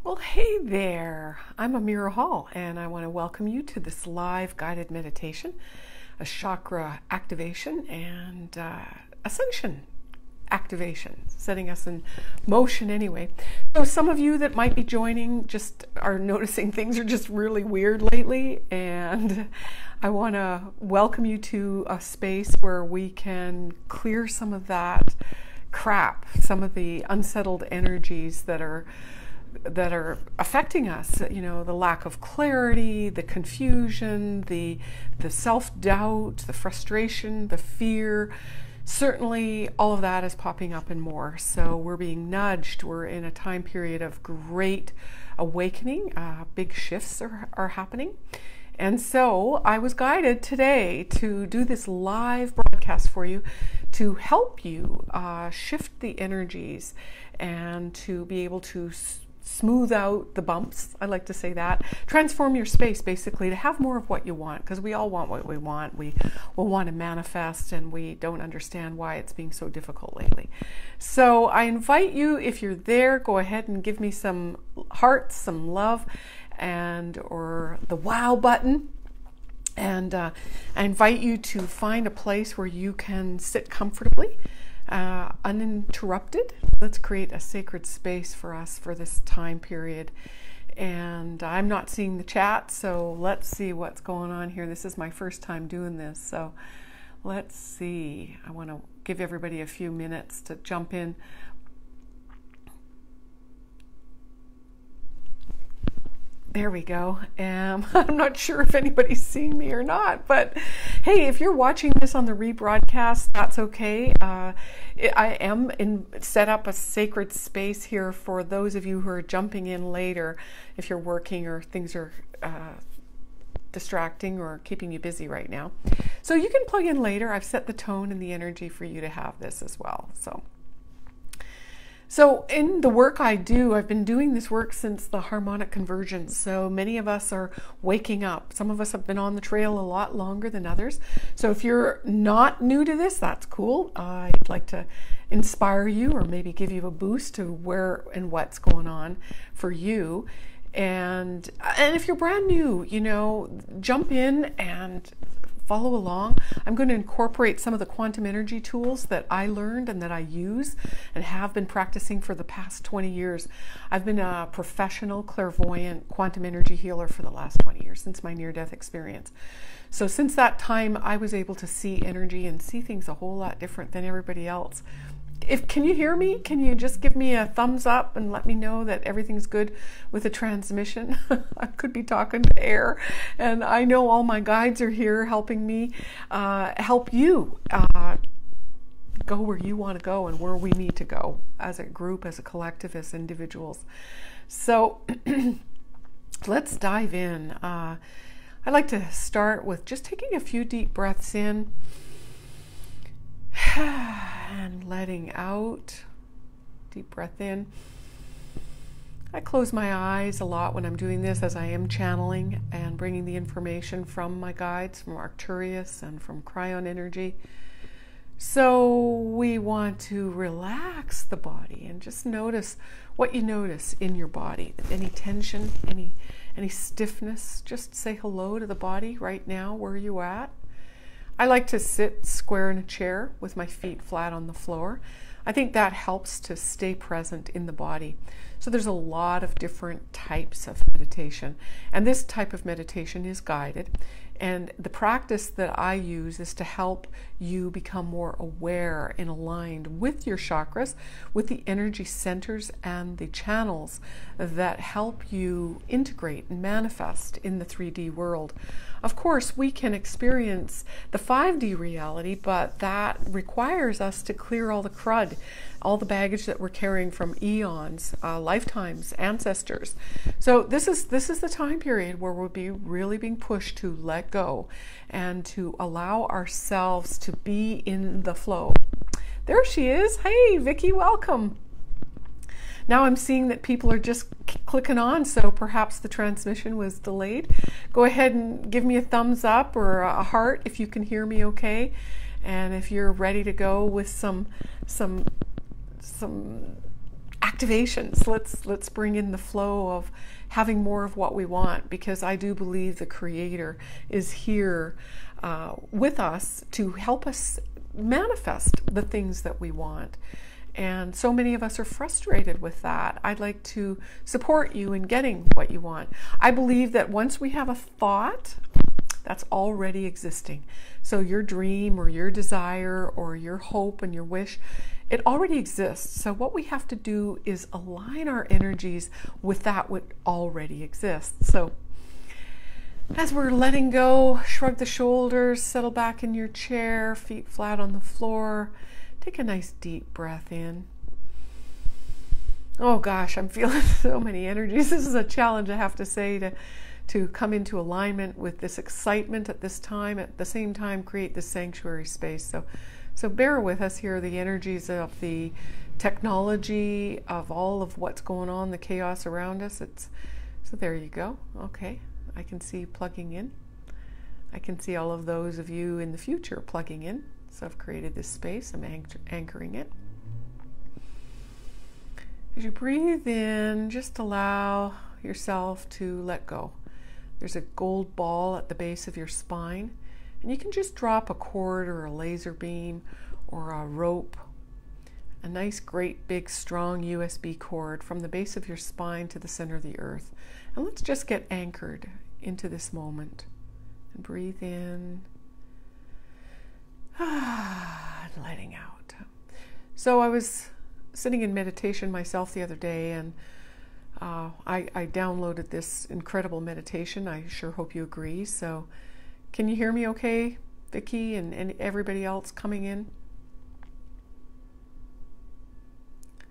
Well, hey there. I'm Amirah Hall, and I want to welcome you to this live guided meditation, a chakra activation and ascension activation, setting us in motion anyway. So some of you that might be joining just are noticing things are just really weird lately, and I want to welcome you to a space where we can clear some of that crap, some of the unsettled energies that are affecting us, you know, the lack of clarity, the confusion, the self-doubt, the frustration, the fear. Certainly all of that is popping up and more. So we're being nudged. We're in a time period of great awakening. Big shifts are happening. And so I was guided today to do this live broadcast for you to help you shift the energies and to be able to smooth out the bumps. I like to say that. Transform your space, basically, to have more of what you want, because we all want what we want. We will want to manifest, and we don't understand why it's being so difficult lately. So I invite you, if you're there, go ahead and give me some hearts, some love, or the wow button. And I invite you to find a place where you can sit comfortably, uninterrupted. Let's create a sacred space for us for this time period. And I'm not seeing the chat, so let's see what's going on here. This is my first time doing this, so let's see. I want to give everybody a few minutes to jump in. There we go. I'm not sure if anybody's seeing me or not, but hey, if you're watching this on the rebroadcast, that's okay. I am set up a sacred space here for those of you who are jumping in later, if you're working or things are distracting or keeping you busy right now. So you can plug in later. I've set the tone and the energy for you to have this as well. So in the work I do, I've been doing this work since the harmonic convergence. So many of us are waking up. Some of us have been on the trail a lot longer than others. So if you're not new to this, that's cool. I'd like to inspire you or maybe give you a boost to where and what's going on for you. And if you're brand new, you know, jump in and follow along. I'm going to incorporate some of the quantum energy tools that I learned and that I use and have been practicing for the past 20 years. I've been a professional clairvoyant quantum energy healer for the last 20 years since my near-death experience. So since that time, I was able to see energy and see things a whole lot different than everybody else. Can you hear me? Can you just give me a thumbs up and let me know that everything's good with the transmission? I could be talking to air, and I know all my guides are here helping me help you go where you want to go and where we need to go as a group, as a collective, as individuals. So let's dive in. I'd like to start with just taking a few deep breaths in and letting out. Deep breath in. I close my eyes a lot when I'm doing this, as I am channeling and bringing the information from my guides, from Arcturus and from Cryon Energy. So we want to relax the body and just notice what you notice in your body. Any tension, any stiffness, just say hello to the body right now. Where are you at? I like to sit square in a chair with my feet flat on the floor. I think that helps to stay present in the body. So there's a lot of different types of meditation, and this type of meditation is guided. And the practice that I use is to help you become more aware and aligned with your chakras, with the energy centers and the channels that help you integrate and manifest in the 3D world. Of course, we can experience the 5D reality, but that requires us to clear all the crud, all the baggage that we're carrying from eons, lifetimes, ancestors. So this is the time period where we'll be really being pushed to let go and to allow ourselves to be in the flow. There she is. Hey, Vicky, welcome. Now I'm seeing that people are just clicking on, so perhaps the transmission was delayed. Go ahead and give me a thumbs up or a heart if you can hear me okay. And if you're ready to go with some activations. Let's bring in the flow of having more of what we want, because I do believe the Creator is here with us to help us manifest the things that we want. And so many of us are frustrated with that. I'd like to support you in getting what you want. I believe that once we have a thought, that's already existing. So your dream or your desire or your hope and your wish, it already exists. So what we have to do is align our energies with that what already exists. So as we're letting go, shrug the shoulders, settle back in your chair, feet flat on the floor. Take a nice deep breath in. Oh gosh, I'm feeling so many energies. This is a challenge, I have to say, to come into alignment with this excitement at this time, at the same time create this sanctuary space. So bear with us here, the energies of the technology, of all of what's going on, the chaos around us. So there you go. Okay, I can see you plugging in. I can see all of those of you in the future plugging in. So I've created this space, I'm anchoring it. As you breathe in, just allow yourself to let go. There's a gold ball at the base of your spine, and you can just drop a cord or a laser beam or a rope, a nice, great, big, strong USB cord from the base of your spine to the center of the earth. And let's just get anchored into this moment. And breathe in. And letting out. So I was sitting in meditation myself the other day, and I downloaded this incredible meditation. I sure hope you agree. So can you hear me okay, Vicki, and everybody else coming in? I'm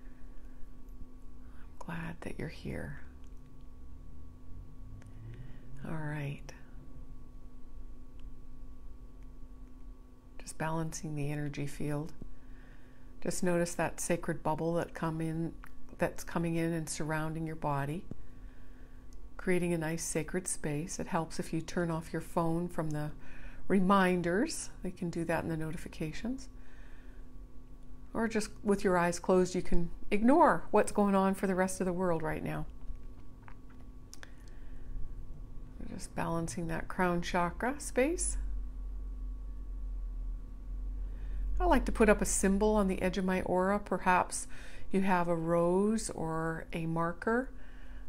glad that you're here. All right. Balancing the energy field. Just notice that sacred bubble that's coming in and surrounding your body, creating a nice sacred space. It helps if you turn off your phone from the reminders. You can do that in the notifications. Or just with your eyes closed, you can ignore what's going on for the rest of the world right now. Just balancing that crown chakra space. I like to put up a symbol on the edge of my aura. Perhaps you have a rose or a marker,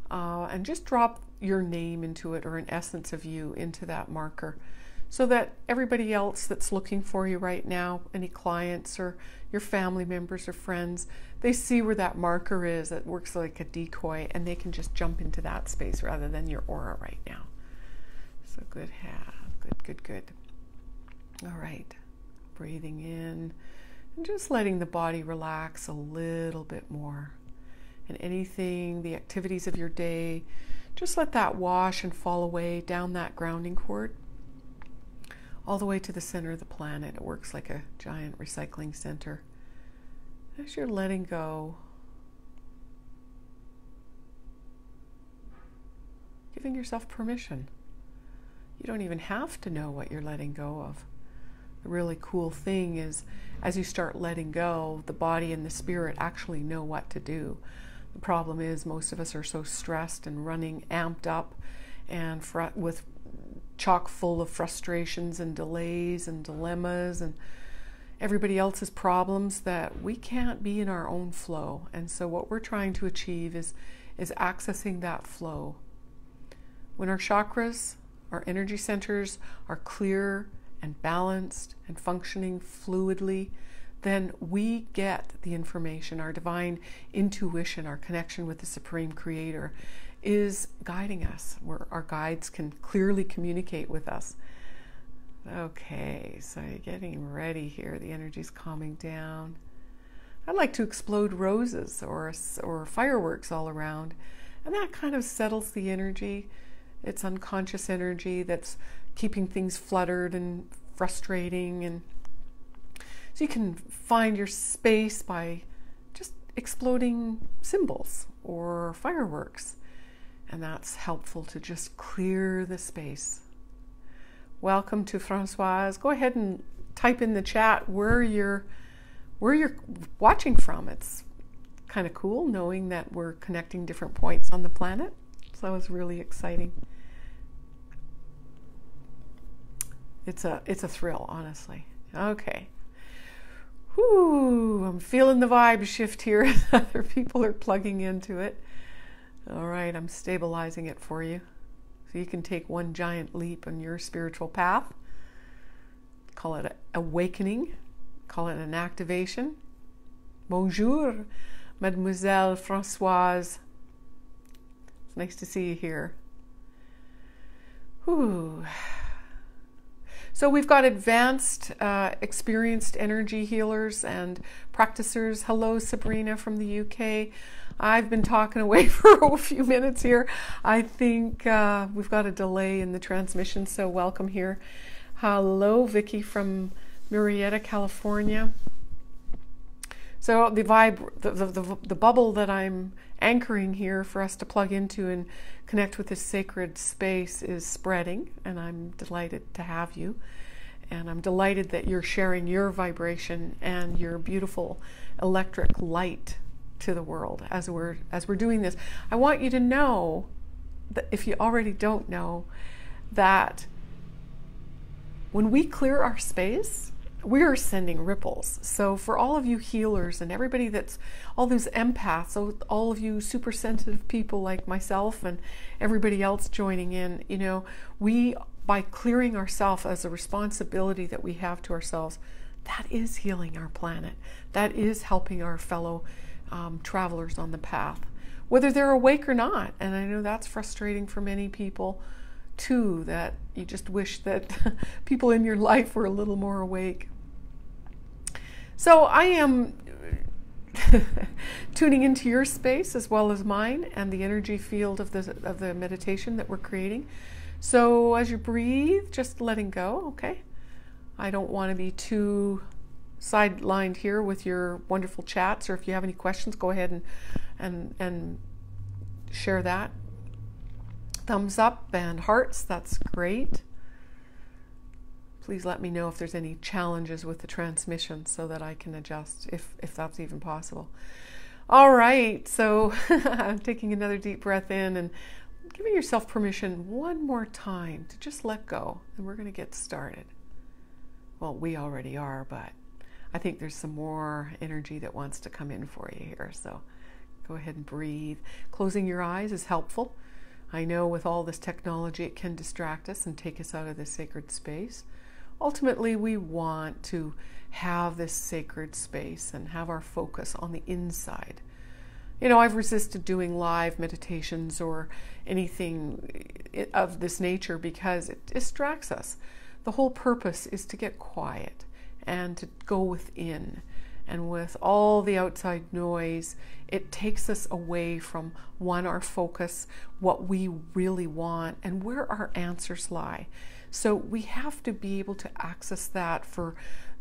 and just drop your name into it, or an essence of you into that marker, so that everybody else that's looking for you right now, any clients or your family members or friends, they see where that marker is. It works like a decoy, and they can just jump into that space rather than your aura right now. So good. Good. All right. Breathing in and just letting the body relax a little bit more. And anything, the activities of your day, just let that wash and fall away down that grounding cord, all the way to the center of the planet. It works like a giant recycling center. As you're letting go, giving yourself permission. You don't even have to know what you're letting go of. The really cool thing is, as you start letting go, the body and the spirit actually know what to do. The problem is most of us are so stressed and running amped up and with chock full of frustrations and delays and dilemmas and everybody else's problems, that we can't be in our own flow. And so what we're trying to achieve is accessing that flow. When our chakras, our energy centers, are clear and balanced and functioning fluidly, then we get the information. Our divine intuition, our connection with the Supreme Creator, is guiding us, where our guides can clearly communicate with us. Okay, so you're getting ready here. The energy's calming down. I'd like to explode roses or fireworks all around, and that kind of settles the energy. It's unconscious energy that's keeping things fluttered and frustrating, and so you can find your space by just exploding symbols or fireworks, and that's helpful to just clear the space. Welcome to Francoise. Go ahead and type in the chat where you're watching from. It's kind of cool knowing that we're connecting different points on the planet. So that was really exciting. It's a thrill, honestly. Okay. Whoo, I'm feeling the vibe shift here as other people are plugging into it. All right, I'm stabilizing it for you. So you can take one giant leap on your spiritual path. Call it an awakening. Call it an activation. Bonjour, Mademoiselle Françoise. It's nice to see you here. Whew. So we've got advanced, experienced energy healers and practicers. Hello, Sabrina from the UK. I've been talking away for a few minutes here. I think we've got a delay in the transmission, so welcome here. Hello, Vicky from Murrieta, California. So the vibe, the bubble that I'm anchoring here for us to plug into and connect with this sacred space is spreading, and I'm delighted to have you. And I'm delighted that you're sharing your vibration and your beautiful electric light to the world as we're doing this. I want you to know that, if you already don't know, that when we clear our space, we are sending ripples. So for all of you healers and everybody that's, all those empaths, so all of you super sensitive people like myself and everybody else joining in, you know, we, by clearing ourselves as a responsibility that we have to ourselves, that is healing our planet. That is helping our fellow travelers on the path, whether they're awake or not. And I know that's frustrating for many people too, that you just wish that people in your life were a little more awake. So I am tuning into your space as well as mine and the energy field of the meditation that we're creating. So as you breathe, just letting go, okay? I don't want to be too sidelined here with your wonderful chats, or if you have any questions, go ahead and share that. Thumbs up and hearts, that's great. Please let me know if there's any challenges with the transmission so that I can adjust, if that's even possible. All right, so I'm taking another deep breath in and giving yourself permission one more time to just let go, and we're going to get started. Well, we already are, but I think there's some more energy that wants to come in for you here, so go ahead and breathe. Closing your eyes is helpful. I know with all this technology it can distract us and take us out of this sacred space. Ultimately, we want to have this sacred space and have our focus on the inside. You know, I've resisted doing live meditations or anything of this nature because it distracts us. The whole purpose is to get quiet and to go within. And with all the outside noise, it takes us away from, one, our focus, what we really want, and where our answers lie. So we have to be able to access that for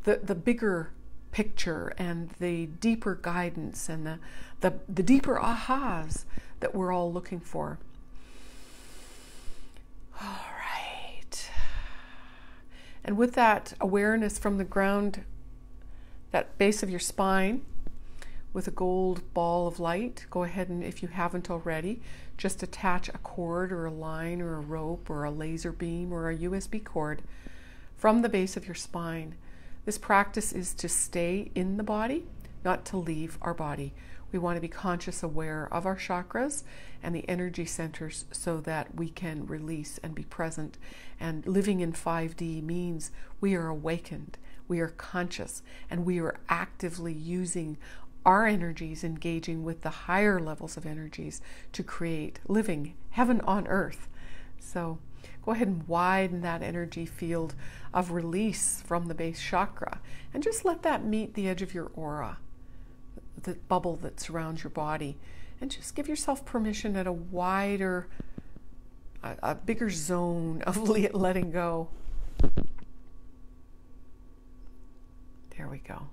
the bigger picture and the deeper guidance and the deeper ahas that we're all looking for. All right. And with that awareness from the ground, that base of your spine, with a gold ball of light, go ahead and, if you haven't already, just attach a cord or a line or a rope or a laser beam or a USB cord from the base of your spine. This practice is to stay in the body, not to leave our body. We want to be conscious, aware of our chakras and the energy centers so that we can release and be present. And living in 5D means we are awakened, we are conscious, and we are actively using our energies, engaging with the higher levels of energies to create living heaven on earth. So go ahead and widen that energy field of release from the base chakra and just let that meet the edge of your aura, the bubble that surrounds your body, and just give yourself permission at a wider, a bigger zone of letting go. There we go.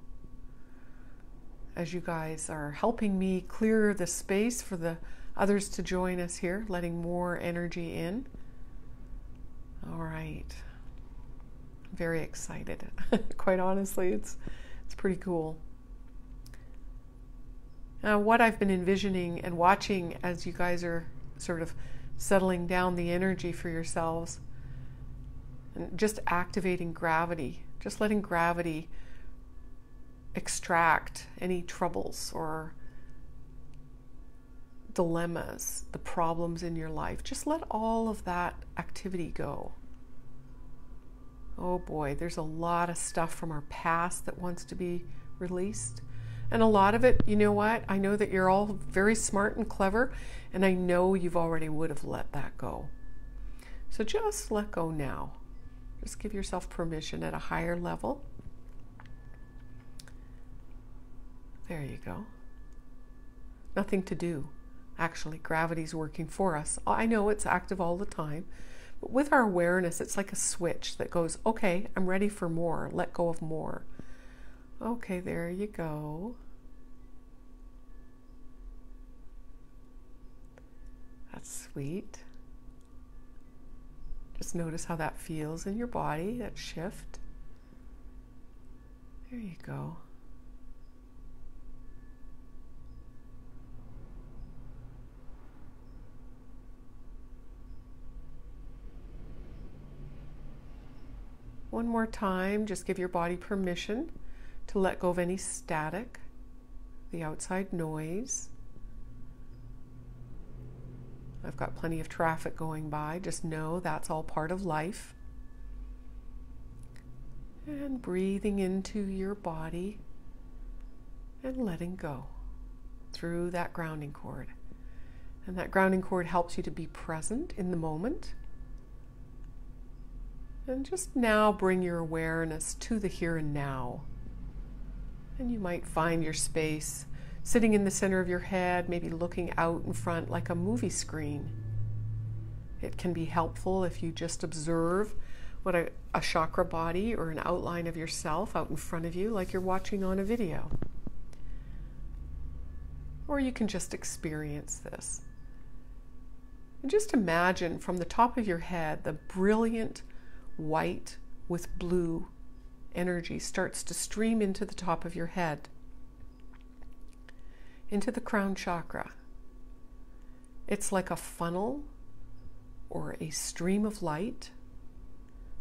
As you guys are helping me clear the space for the others to join us here, letting more energy in. All right. I'm very excited. Quite honestly, it's pretty cool. What I've been envisioning and watching as you guys are sort of settling down the energy for yourselves, and just activating gravity, just letting gravity extract any troubles or dilemmas, the problems in your life. Just let all of that activity go. Oh boy, there's a lot of stuff from our past that wants to be released. And a lot of it, you know what? I know that you're all very smart and clever, and I know you've already would have let that go. So just let go now. Just give yourself permission at a higher level. There you go. Nothing to do. Actually, gravity's working for us. I know it's active all the time, but with our awareness, it's like a switch that goes, okay, I'm ready for more. Let go of more. Okay, there you go. That's sweet. Just notice how that feels in your body, that shift. There you go. One more time, just give your body permission to let go of any static, the outside noise. I've got plenty of traffic going by. Just know that's all part of life. And breathing into your body and letting go through that grounding cord. And that grounding cord helps you to be present in the moment. And just now bring your awareness to the here and now. And you might find your space sitting in the center of your head, maybe looking out in front like a movie screen. It can be helpful if you just observe what a chakra body or an outline of yourself out in front of you, like you're watching on a video. Or you can just experience this. And just imagine from the top of your head, the brilliant white with blue energy starts to stream into the top of your head, into the crown chakra. It's like a funnel or a stream of light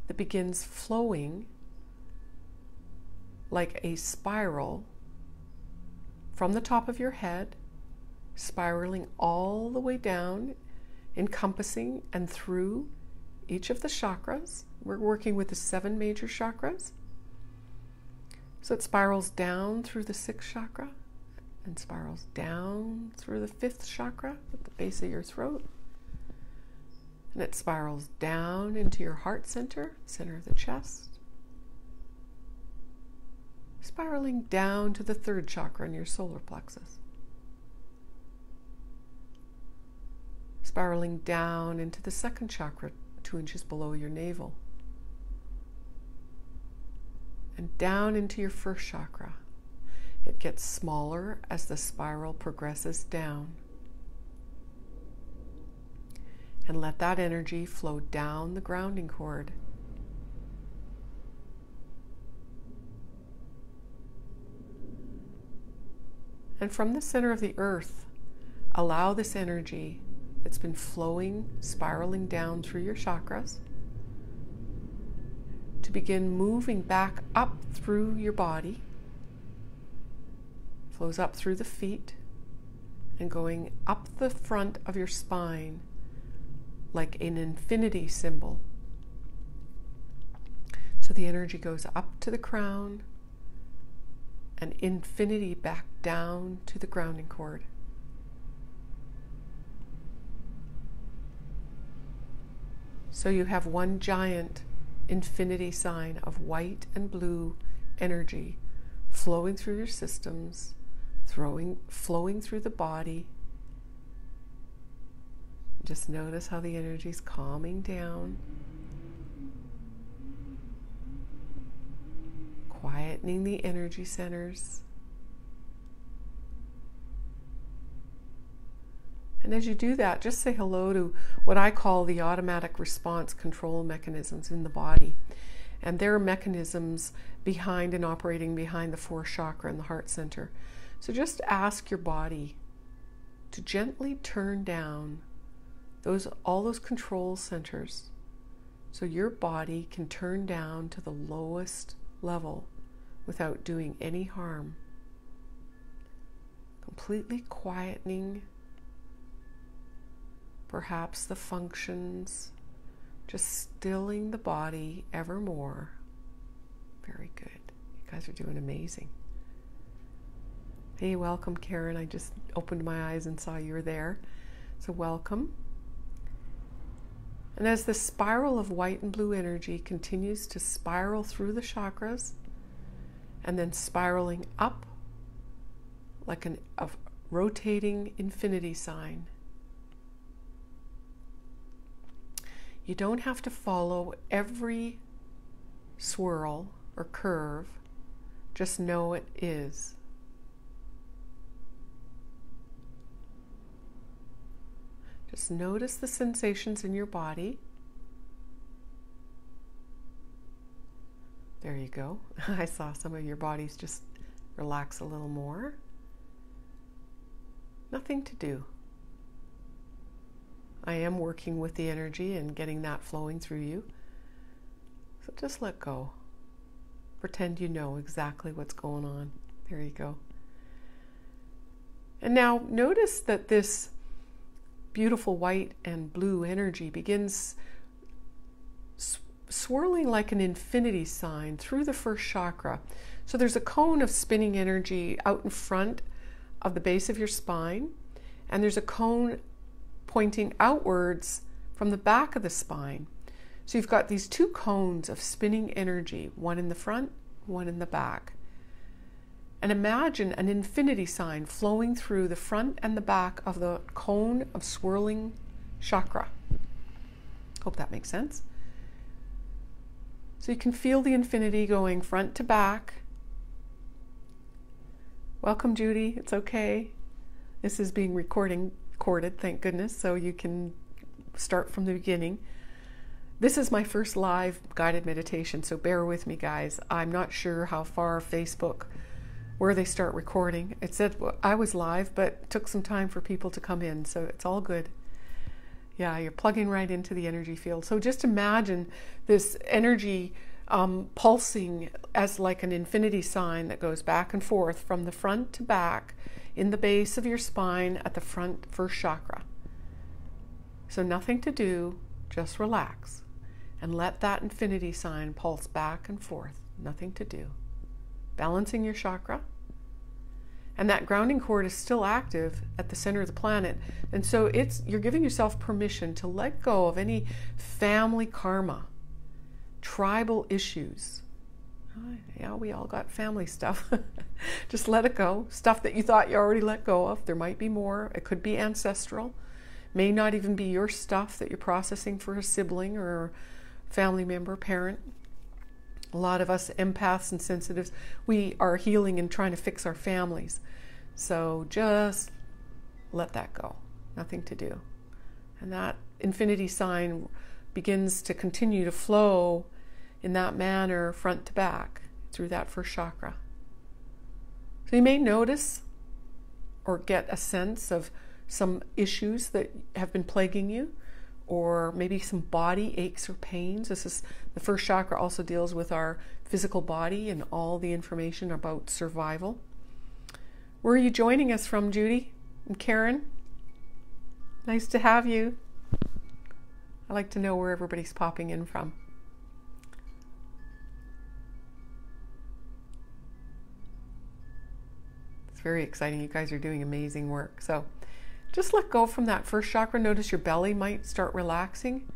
that begins flowing like a spiral from the top of your head, spiraling all the way down, encompassing and through each of the chakras. We're working with the 7 major chakras. So it spirals down through the 6th chakra and spirals down through the 5th chakra at the base of your throat. And it spirals down into your heart center, center of the chest. Spiraling down to the 3rd chakra in your solar plexus. Spiraling down into the 2nd chakra, 2 inches below your navel. And down into your 1st chakra. It gets smaller as the spiral progresses down. And let that energy flow down the grounding cord. And from the center of the earth, allow this energy that's been flowing, spiraling down through your chakras to begin moving back up through your body. Flows up through the feet and going up the front of your spine like an infinity symbol. So the energy goes up to the crown and infinity back down to the grounding cord. So you have one giant infinity sign of white and blue energy flowing through your systems, flowing through the body. Just notice how the energy is calming down, quietening the energy centers. And as you do that, just say hello to what I call the automatic response control mechanisms in the body. And there are mechanisms behind and operating behind the 4th chakra and the heart center. So just ask your body to gently turn down all those control centers so your body can turn down to the lowest level without doing any harm. Completely quietening perhaps the functions, just stilling the body ever more. Very good. You guys are doing amazing. Hey, welcome, Karen. I just opened my eyes and saw you were there. So welcome. And as the spiral of white and blue energy continues to spiral through the chakras and then spiraling up like a rotating infinity sign, you don't have to follow every swirl or curve. Just know it is. Just notice the sensations in your body. There you go. I saw some of your bodies just relax a little more. Nothing to do. I am working with the energy and getting that flowing through you. So just let go. Pretend you know exactly what's going on. There you go. And now notice that this beautiful white and blue energy begins swirling like an infinity sign through the first chakra. So there's a cone of spinning energy out in front of the base of your spine, and there's a cone pointing outwards from the back of the spine. So you've got these two cones of spinning energy, one in the front, one in the back. And imagine an infinity sign flowing through the front and the back of the cone of swirling chakra. Hope that makes sense. So you can feel the infinity going front to back. Welcome, Judy. It's okay. This is being recorded, thank goodness, so you can start from the beginning. This is my first live guided meditation, so bear with me, guys. I'm not sure how far Facebook, where they start recording. It said I was live, but it took some time for people to come in, so it's all good. Yeah, you're plugging right into the energy field. So just imagine this energy pulsing as like an infinity sign that goes back and forth from the front to back in the base of your spine at the front first chakra. So nothing to do, just relax and let that infinity sign pulse back and forth. Nothing to do. Balancing your chakra. And that grounding cord is still active at the center of the planet. And so you're giving yourself permission to let go of any family karma, tribal issues. Yeah, we all got family stuff. Just let it go. Stuff that you thought you already let go of. There might be more. It could be ancestral. May not even be your stuff that you're processing for a sibling or a family member, parent. A lot of us empaths and sensitives, we are healing and trying to fix our families. So just let that go. Nothing to do. And that infinity sign begins to continue to flow in that manner front to back through that first chakra. So you may notice or get a sense of some issues that have been plaguing you, or maybe some body aches or pains. The first chakra also deals with our physical body and all the information about survival. Where are you joining us from, Judy and Karen? Nice to have you. I like to know where everybody's popping in from. It's very exciting. You guys are doing amazing work. So just let go from that first chakra. Notice your belly might start relaxing.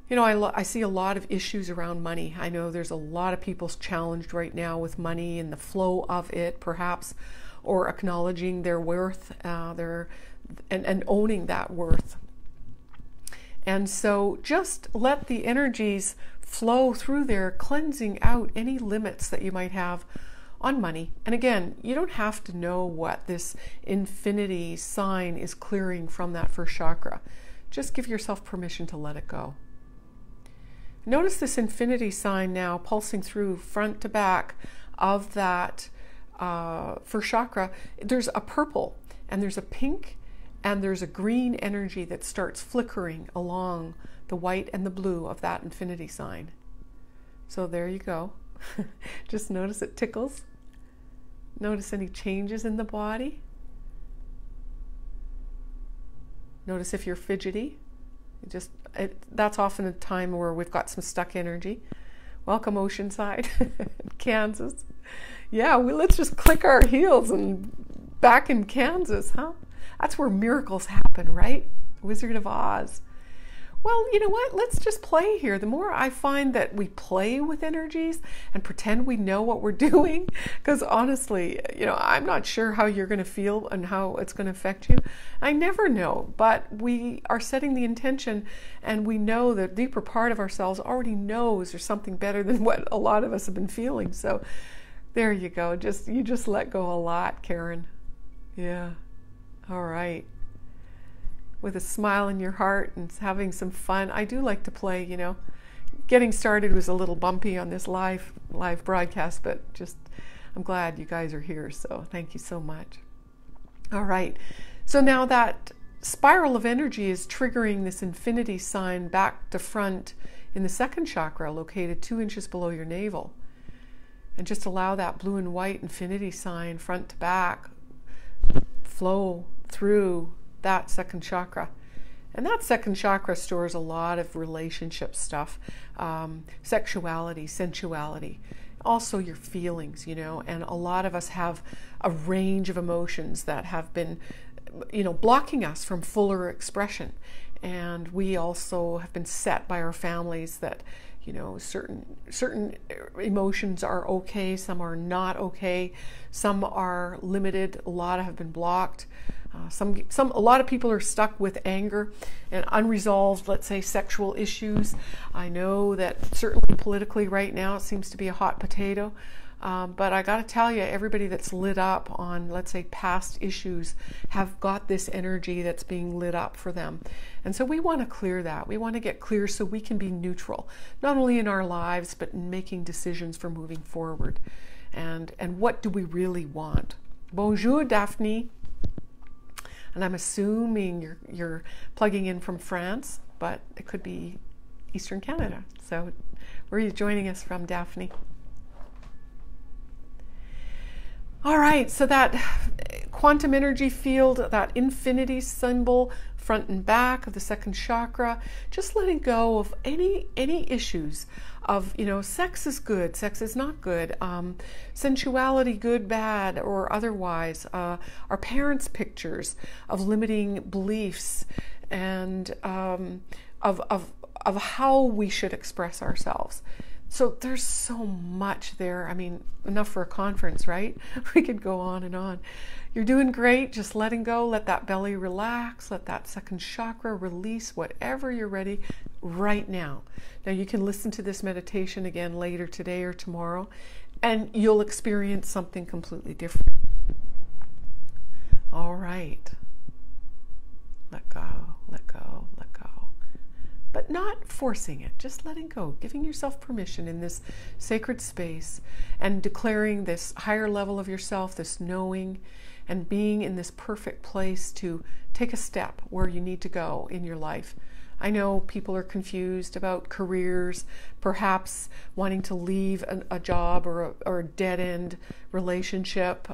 You know, I see a lot of issues around money. I know there's a lot of people challenged right now with money and the flow of it, perhaps, or acknowledging their worth, and owning that worth. And so just let the energies flow through there, cleansing out any limits that you might have on money. And again, you don't have to know what this infinity sign is clearing from that first chakra. Just give yourself permission to let it go. Notice this infinity sign now pulsing through front to back of that first chakra, there's a purple and there's a pink and there's a green energy that starts flickering along the white and the blue of that infinity sign. So there you go. Just notice it tickles. Notice any changes in the body. Notice if you're fidgety. That's often a time where we've got some stuck energy. Welcome Oceanside, Kansas. Yeah, let's just click our heels and back in Kansas, huh? That's where miracles happen, right? Wizard of Oz. Well, you know what? Let's just play here. The more I find that we play with energies and pretend we know what we're doing, because honestly, I'm not sure how you're going to feel and how it's going to affect you. I never know, but we are setting the intention, and we know the deeper part of ourselves already knows there's something better than what a lot of us have been feeling. So there you go. You just let go a lot, Karen. Yeah. All right. With a smile in your heart and having some fun. I do like to play, Getting started was a little bumpy on this live broadcast, but I'm glad you guys are here, so thank you so much. All right. So now that spiral of energy is triggering this infinity sign back to front in the second chakra, located 2 inches below your navel. And just allow that blue and white infinity sign front to back flow through that second chakra. And that second chakra stores a lot of relationship stuff, sexuality, sensuality, also your feelings, and a lot of us have a range of emotions that have been, blocking us from fuller expression. And we also have been set by our families that, certain emotions are okay, some are not okay, some are limited, a lot have been blocked. A lot of people are stuck with anger and unresolved, let's say, sexual issues. I know that certainly politically right now it seems to be a hot potato. But I got to tell you, everybody that's lit up on, let's say, past issues have got this energy that's being lit up for them. And so we want to clear that. We want to get clear so we can be neutral, not only in our lives, but in making decisions for moving forward. And what do we really want? Bonjour, Daphne. And I'm assuming you're plugging in from France, but it could be Eastern Canada. So where are you joining us from, Daphne? All right, so that quantum energy field, that infinity symbol, front and back of the second chakra, just letting go of any issues of, sex is good, sex is not good, sensuality, good, bad, or otherwise, our parents' pictures of limiting beliefs and of how we should express ourselves. So there's so much there. I mean, enough for a conference, right? We could go on and on. You're doing great. Just letting go. Let that belly relax. Let that second chakra release whatever you're ready right now. Now you can listen to this meditation again later today or tomorrow, and you'll experience something completely different. All right. Let go, let go, let go. But not forcing it, just letting go, giving yourself permission in this sacred space and declaring this higher level of yourself, this knowing, and being in this perfect place to take a step where you need to go in your life. I know people are confused about careers, perhaps wanting to leave a job or a dead-end relationship,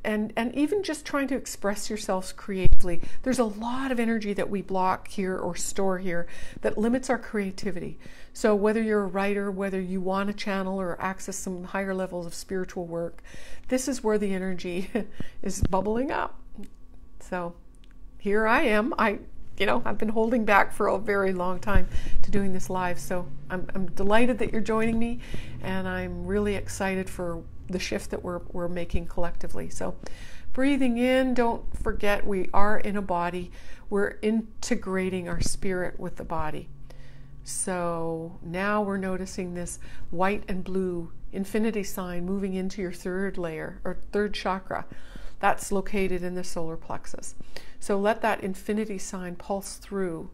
and even just trying to express yourselves creatively. There's a lot of energy that we block here or store here that limits our creativity. So whether you're a writer, whether you want to channel or access some higher levels of spiritual work, this is where the energy is bubbling up. So here I am. I've been holding back for a very long time to doing this live. So I'm delighted that you're joining me, and I'm really excited for the shift that we're making collectively. So breathing in, don't forget we are in a body. We're integrating our spirit with the body. So now we're noticing this white and blue infinity sign moving into your third layer or third chakra. That's located in the solar plexus. So let that infinity sign pulse through,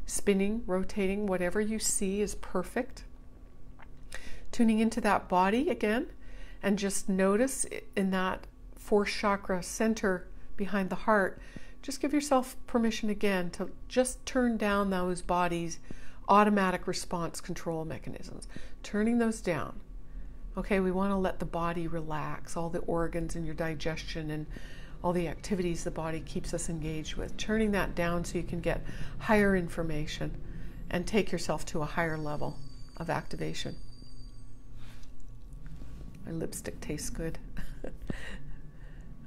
spinning, rotating, whatever you see is perfect. Tuning into that body again, And just notice in that fourth chakra center behind the heart, just give yourself permission again to just turn down those body's automatic response control mechanisms, turning those down. Okay, we want to let the body relax, all the organs and your digestion and all the activities the body keeps us engaged with, turning that down so you can get higher information and take yourself to a higher level of activation. My lipstick tastes good.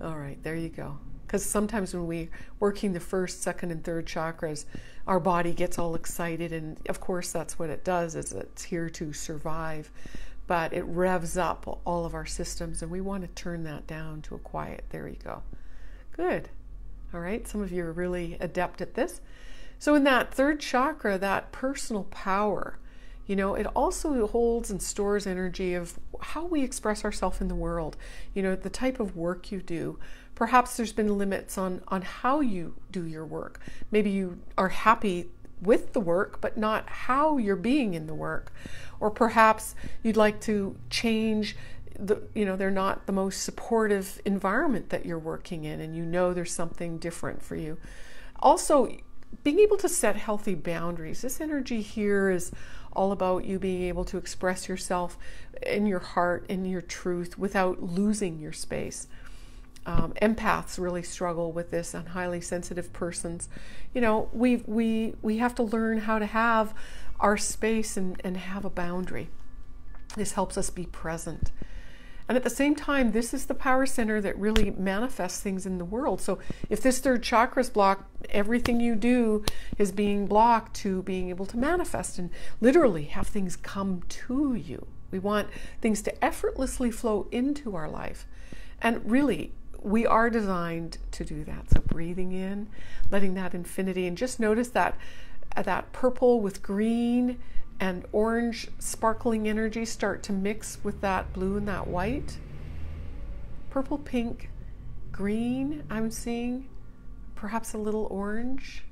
All right, there you go. Because sometimes when we're working the first, second, and third chakras, our body gets all excited, and of course that's what it does, is it's here to survive, but it revs up all of our systems, and we want to turn that down to a quiet. There you go. Good. All right, some of you are really adept at this. So in that third chakra, that personal power, you know, it also holds and stores energy of how we express ourselves in the world, you know, the type of work you do. Perhaps there's been limits on how you do your work. Maybe you are happy with the work, but not how you're being in the work. Or perhaps you'd like to change they're not the most supportive environment that you're working in, and you know there's something different for you. Also, being able to set healthy boundaries. This energy here is all about you being able to express yourself in your heart, in your truth, without losing your space. Empaths really struggle with this, and highly sensitive persons. You know, we have to learn how to have our space and have a boundary. This helps us be present. And at the same time, this is the power center that really manifests things in the world. So if this third chakra is blocked, everything you do is being blocked to being able to manifest and literally have things come to you. We want things to effortlessly flow into our life. And really, we are designed to do that. So breathing in, letting that infinity, and just notice that purple with green and orange sparkling energy start to mix with that blue and that white. Purple, pink, green, I'm seeing perhaps a little orange.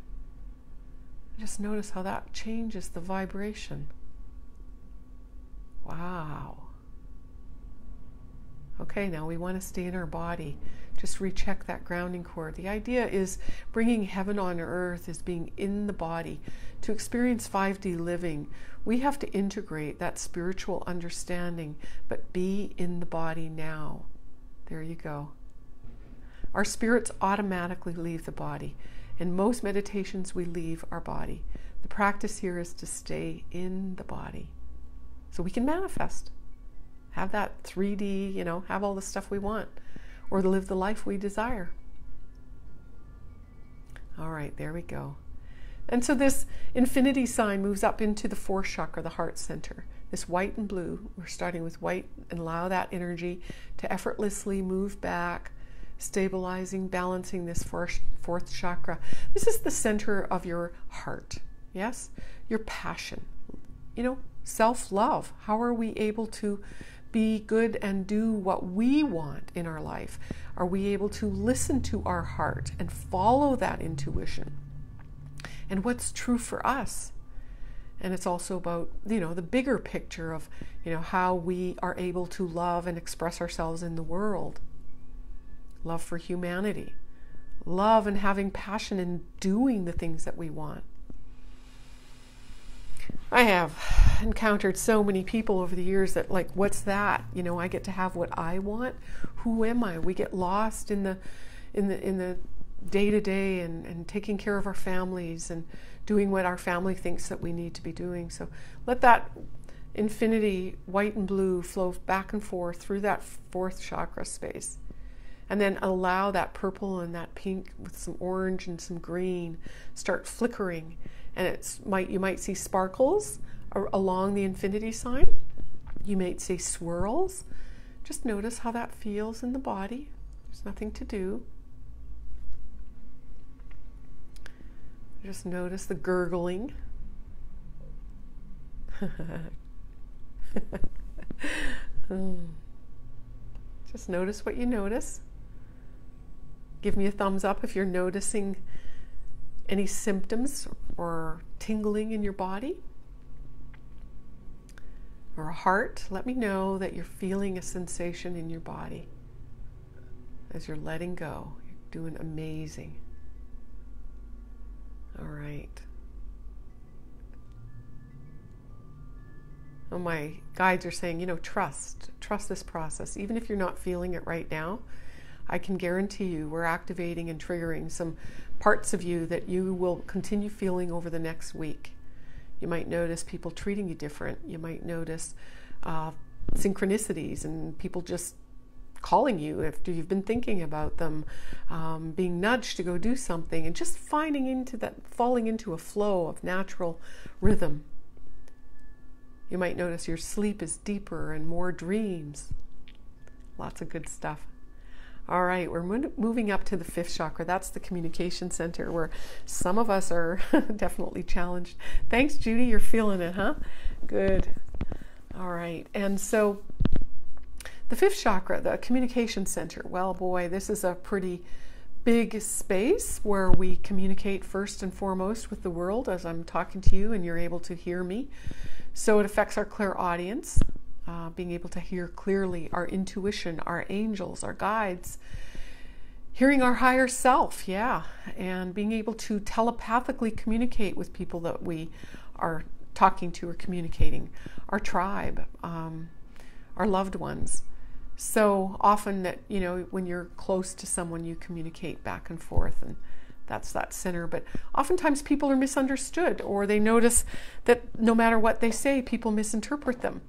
Just notice how that changes the vibration. Wow. Okay, now we want to stay in our body. Just recheck that grounding core. The idea is bringing heaven on earth, is being in the body. To experience 5D living, we have to integrate that spiritual understanding, but be in the body now. There you go. Our spirits automatically leave the body. In most meditations, we leave our body. The practice here is to stay in the body so we can manifest. Have that 3D, you know, have all the stuff we want, or live the life we desire. All right, there we go. And so this infinity sign moves up into the fourth chakra, the heart center. This white and blue, we're starting with white, and allow that energy to effortlessly move back, stabilizing, balancing this fourth chakra. This is the center of your heart, yes? Your passion, you know, self-love. How are we able to be good and do what we want in our life? Are we able to listen to our heart and follow that intuition and what's true for us? And it's also about, you know, the bigger picture of, you know, how we are able to love and express ourselves in the world. Love for humanity. Love and having passion in doing the things that we want. I have encountered so many people over the years that, like, what's that? You know, I get to have what I want. Who am I? We get lost in the day-to-day and taking care of our families and doing what our family thinks that we need to be doing. So let that infinity, white and blue, flow back and forth through that fourth chakra space. And then allow that purple and that pink with some orange and some green start flickering. And you might see sparkles along the infinity sign. You might see swirls. Just notice how that feels in the body. There's nothing to do. Just notice the gurgling. Just notice what you notice. Give me a thumbs up if you're noticing any symptoms or tingling in your body. or a heart, let me know that you're feeling a sensation in your body as you're letting go. You're doing amazing. All right. Oh, my guides are saying, trust this process. Even if you're not feeling it right now, I can guarantee you we're activating and triggering some parts of you that you will continue feeling over the next week. You might notice people treating you different. You might notice synchronicities and people just calling you after you've been thinking about them, being nudged to go do something, and just falling into a flow of natural rhythm. You might notice your sleep is deeper and more dreams. Lots of good stuff. All right, we're moving up to the 5th chakra. That's the communication center, where some of us are definitely challenged. Thanks, Judy. You're feeling it, huh? Good. All right. And so the 5th chakra, the communication center. Well, boy, this is a pretty big space where we communicate first and foremost with the world as I'm talking to you and you're able to hear me. So it affects our clairaudience, being able to hear clearly, our intuition, our angels, our guides, hearing our higher self, and being able to telepathically communicate with people that we are talking to or communicating, our tribe, our loved ones. So often that, when you're close to someone, you communicate back and forth, and that's that center. But oftentimes people are misunderstood, or they notice that no matter what they say, people misinterpret them,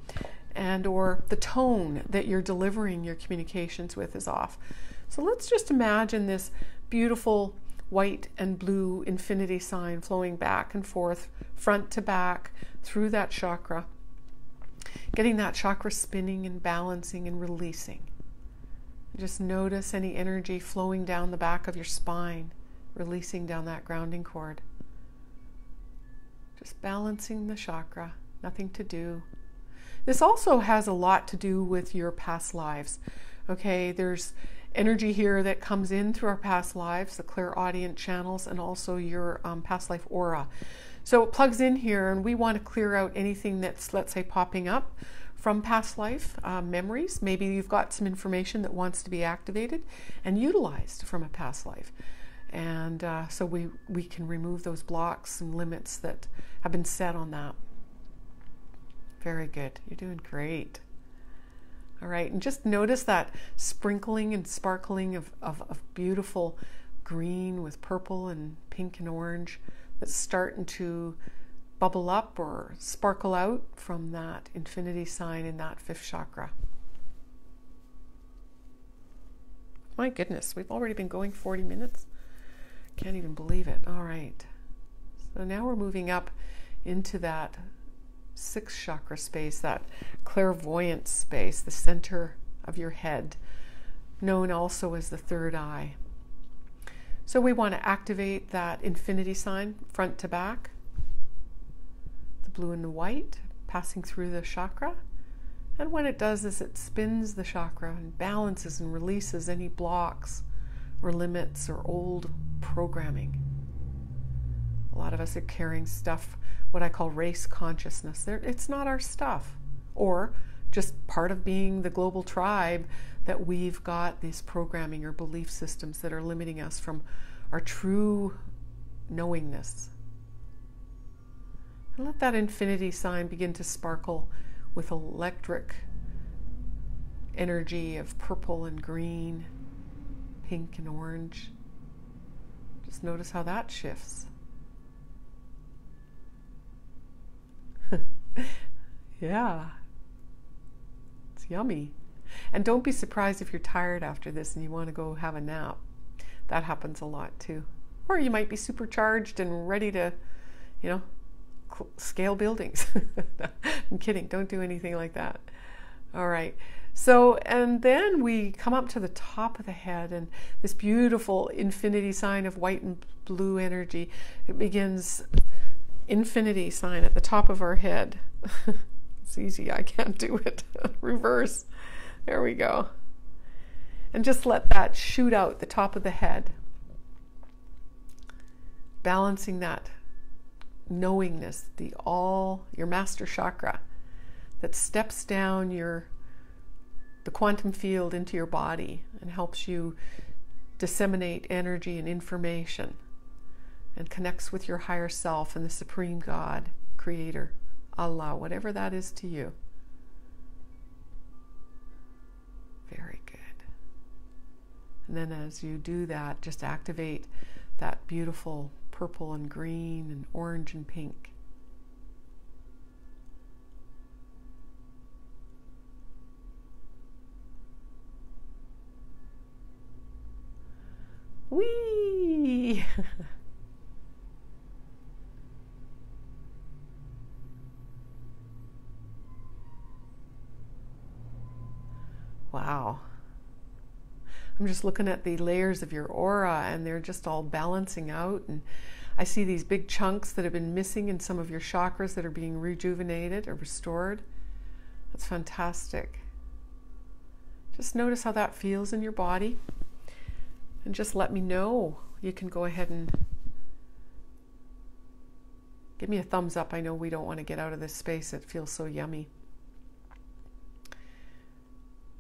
and or the tone that you're delivering your communications with is off. So let's just imagine this beautiful white and blue infinity sign flowing back and forth, front to back, through that chakra, getting that chakra spinning and balancing and releasing. Just notice any energy flowing down the back of your spine, releasing down that grounding cord. Just balancing the chakra, nothing to do. This also has a lot to do with your past lives. Okay, there's energy here that comes in through our past lives, the clairaudient channels, and also your past life aura. So it plugs in here, and we want to clear out anything that's, let's say, popping up from past life memories. Maybe you've got some information that wants to be activated and utilized from a past life. And so we can remove those blocks and limits that have been set on that. Very good. You're doing great. All right, and just notice that sprinkling and sparkling of beautiful green with purple and pink and orange that's starting to bubble up or sparkle out from that infinity sign in that 5th chakra. My goodness, we've already been going 40 minutes. Can't even believe it. All right. So now we're moving up into that 6th chakra space, that clairvoyant space, the center of your head, known also as the 3rd eye. So we want to activate that infinity sign front to back, the blue and the white passing through the chakra. And what it does is it spins the chakra and balances and releases any blocks or limits or old programming. A lot of us are carrying stuff, what I call race consciousness. It's not our stuff, or just part of being the global tribe, that we've got this programming or belief systems that are limiting us from our true knowingness. And let that infinity sign begin to sparkle with electric energy of purple and green, pink and orange. Just notice how that shifts. Yeah, it's yummy. And don't be surprised if you're tired after this and you want to go have a nap. That happens a lot too. Or you might be supercharged and ready to, scale buildings. I'm kidding. Don't do anything like that. All right. So, and then we come up to the top of the head, and this beautiful infinity sign of white and blue energy, it begins infinity sign at the top of our head. It's easy. I can't do it. Reverse. There we go. And just let that shoot out the top of the head. Balancing that knowingness, your master chakra, that steps down the quantum field into your body and helps you disseminate energy and information and connects with your higher self and the Supreme God, Creator, Allah, whatever that is to you. Very good. And then as you do that, just activate that beautiful purple and green and orange and pink. Whee! Wow. I'm just looking at the layers of your aura and they're just all balancing out, and I see these big chunks that have been missing in some of your chakras that are being rejuvenated or restored. That's fantastic. Just notice how that feels in your body and just let me know. You can go ahead and give me a thumbs up. I know we don't want to get out of this space. It feels so yummy.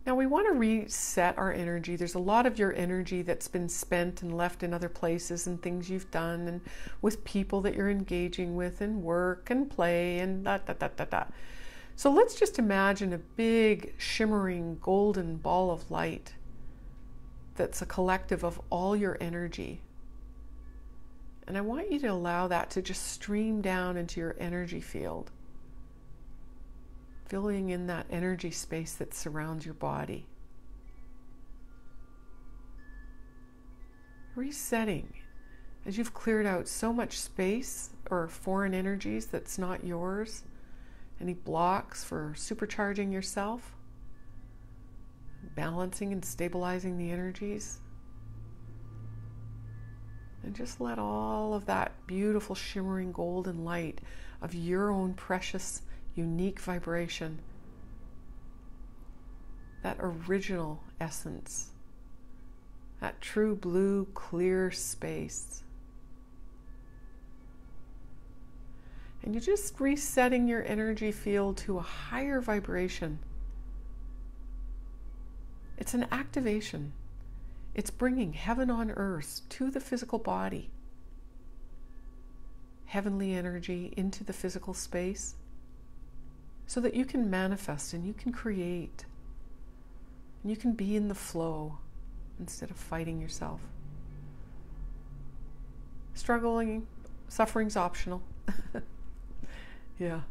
Now we want to reset our energy. There's a lot of your energy that's been spent and left in other places and things you've done and with people that you're engaging with and work and play and da. So let's just imagine a big shimmering golden ball of light that's a collective of all your energy. And I want you to allow that to just stream down into your energy field, filling in that energy space that surrounds your body. Resetting as you've cleared out so much space or foreign energies that's not yours, any blocks for supercharging yourself, balancing and stabilizing the energies. And just let all of that beautiful shimmering golden light of your own precious unique vibration, that original essence, that true blue clear space. And you're just resetting your energy field to a higher vibration. It's an activation. It's bringing heaven on earth to the physical body. Heavenly energy into the physical space, so that you can manifest and you can create and you can be in the flow instead of fighting yourself. Struggling, suffering's optional. Yeah.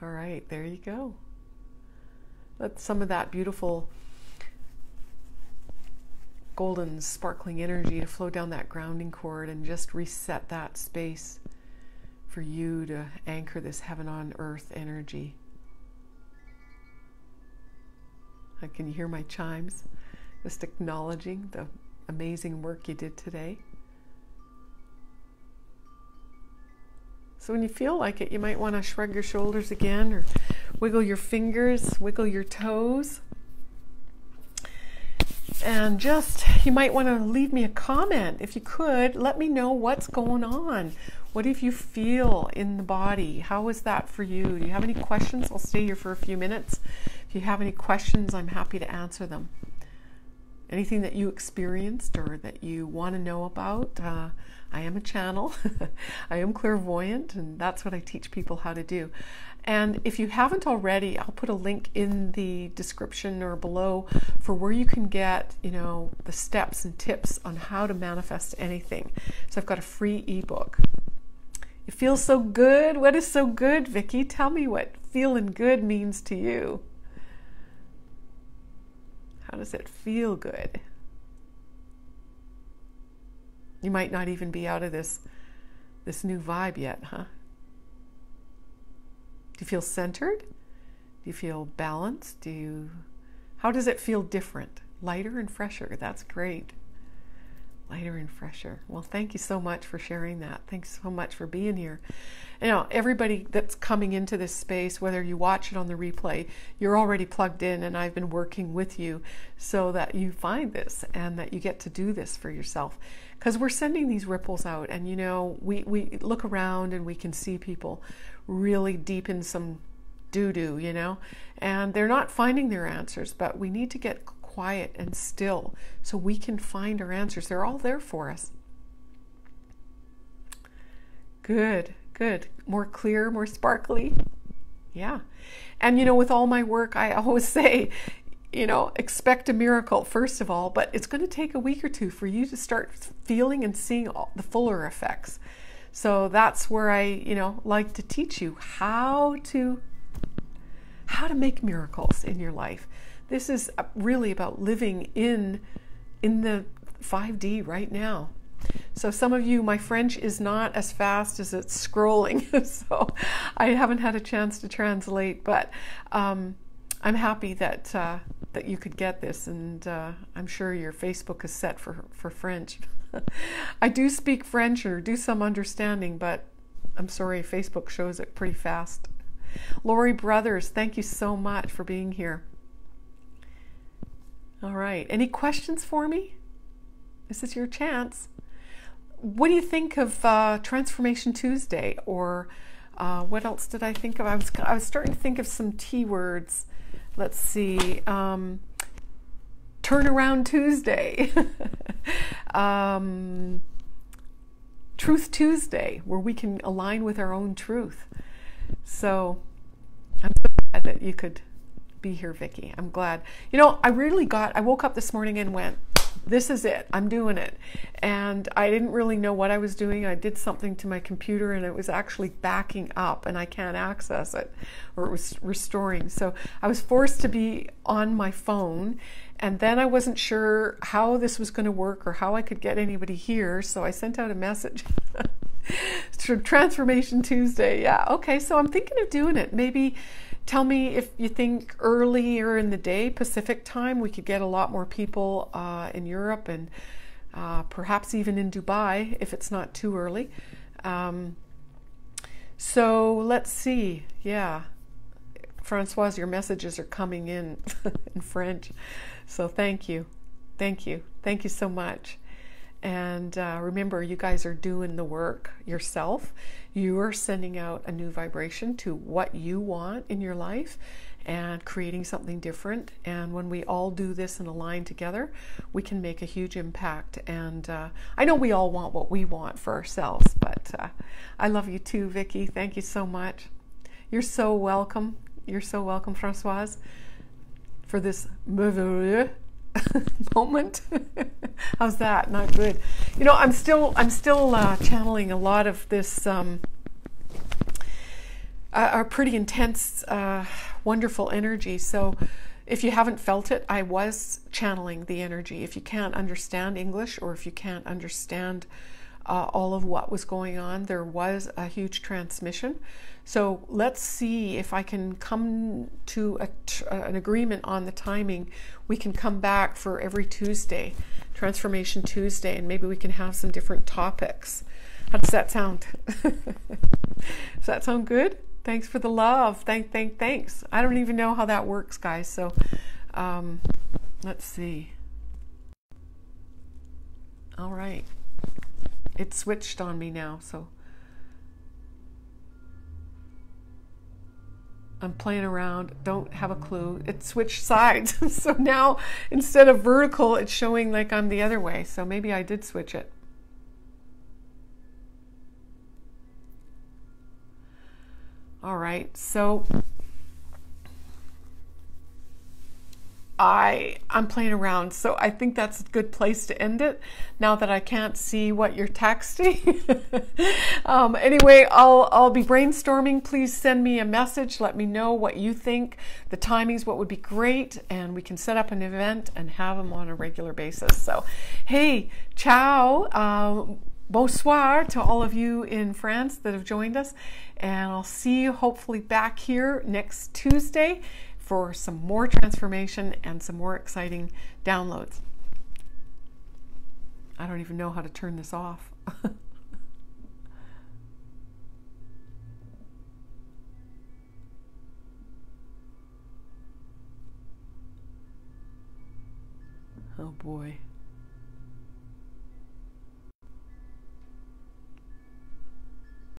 All right, there you go. Let some of that beautiful golden sparkling energy to flow down that grounding cord and just reset that space for you to anchor this heaven on earth energy. Can you hear my chimes? Just acknowledging the amazing work you did today. So when you feel like it, you might want to shrug your shoulders again, or wiggle your fingers, wiggle your toes. And just, you might want to leave me a comment. If you could, let me know what's going on. What do you feel in the body? How is that for you? Do you have any questions? I'll stay here for a few minutes. If you have any questions, I'm happy to answer them. Anything that you experienced or that you want to know about, I am a channel. I am clairvoyant, and that's what I teach people how to do. And if you haven't already, I'll put a link in the description or below for where you can get, the steps and tips on how to manifest anything. So I've got a free ebook. It feels so good. What is so good, Vicki? Tell me what feeling good means to you. How does it feel good? You might not even be out of this new vibe yet, huh? Do you feel centered? Do you feel balanced? How does it feel different? Lighter and fresher. That's great. Lighter lighter and fresher. Well, thank you so much for sharing that. Thanks so much for being here. You know, everybody that's coming into this space, whether you watch it on the replay, you're already plugged in, and I've been working with you so that you find this and that you get to do this for yourself. Because we're sending these ripples out, and you know, we look around and we can see people really deep in some doo-doo, you know, and they're not finding their answers, but we need to get quiet and still so we can find our answers. They're all there for us. Good, good. More clear, more sparkly. Yeah. And you know, with all my work, I always say, you know, expect a miracle, first of all, but it's going to take a week or two for you to start feeling and seeing all the fuller effects. So that's where I, you know, like to teach you how to make miracles in your life. This is really about living in the 5D right now. So some of you, my French is not as fast as it's scrolling, so I haven't had a chance to translate, but I'm happy that that you could get this, and I'm sure your Facebook is set for French. I do speak French or do some understanding, but I'm sorry, Facebook shows it pretty fast. Lori Brothers, thank you so much for being here. All right, any questions for me? This is your chance. What do you think of Transformation Tuesday, or what else did I think of? I was starting to think of some T words. Let's see. Turnaround Tuesday. Truth Tuesday, where we can align with our own truth. So I'm so glad that you could be here, Vicki. I'm glad. You know, I woke up this morning and went, this is it. I'm doing it. And I didn't really know what I was doing. I did something to my computer and it was actually backing up and I can't access it, or it was restoring. So I was forced to be on my phone, and then I wasn't sure how this was going to work or how I could get anybody here. So I sent out a message. Transformation Tuesday. Yeah. Okay. So I'm thinking of doing it. Maybe tell me if you think earlier in the day, Pacific time, we could get a lot more people in Europe, and perhaps even in Dubai if it's not too early. So let's see. Yeah. Francoise, your messages are coming in French. So thank you. Thank you. Thank you so much. And remember, you guys are doing the work yourself. You are sending out a new vibration to what you want in your life and creating something different. And when we all do this and align together, we can make a huge impact. And I know we all want what we want for ourselves, but I love you too, Vicki. Thank you so much. You're so welcome. You're so welcome, Francoise, for this merveilleux moment. How's that? Not good. You know, I'm still channeling a lot of this are pretty intense, wonderful energy. So if you haven't felt it, I was channeling the energy. If you can't understand English, or if you can't understand all of what was going on, there was a huge transmission. So let's see if I can come to an agreement on the timing. We can come back for every Tuesday, Transformation Tuesday, and maybe we can have some different topics. How does that sound? Does that sound good? Thanks for the love. Thanks. I don't even know how that works, guys. So let's see. All right. It switched on me now, so I'm playing around, don't have a clue. It switched sides. So now instead of vertical, it's showing like I'm the other way. So maybe I did switch it. All right, so I'm playing around, so I think that's a good place to end it now that I can't see what you're texting. Anyway, I'll be brainstorming. Please send me a message. Let me know what you think, the timings, what would be great, and we can set up an event and have them on a regular basis. So, hey, ciao. Bonsoir to all of you in France that have joined us, and I'll see you hopefully back here next Tuesday for some more transformation and some more exciting downloads. I don't even know how to turn this off. Oh boy.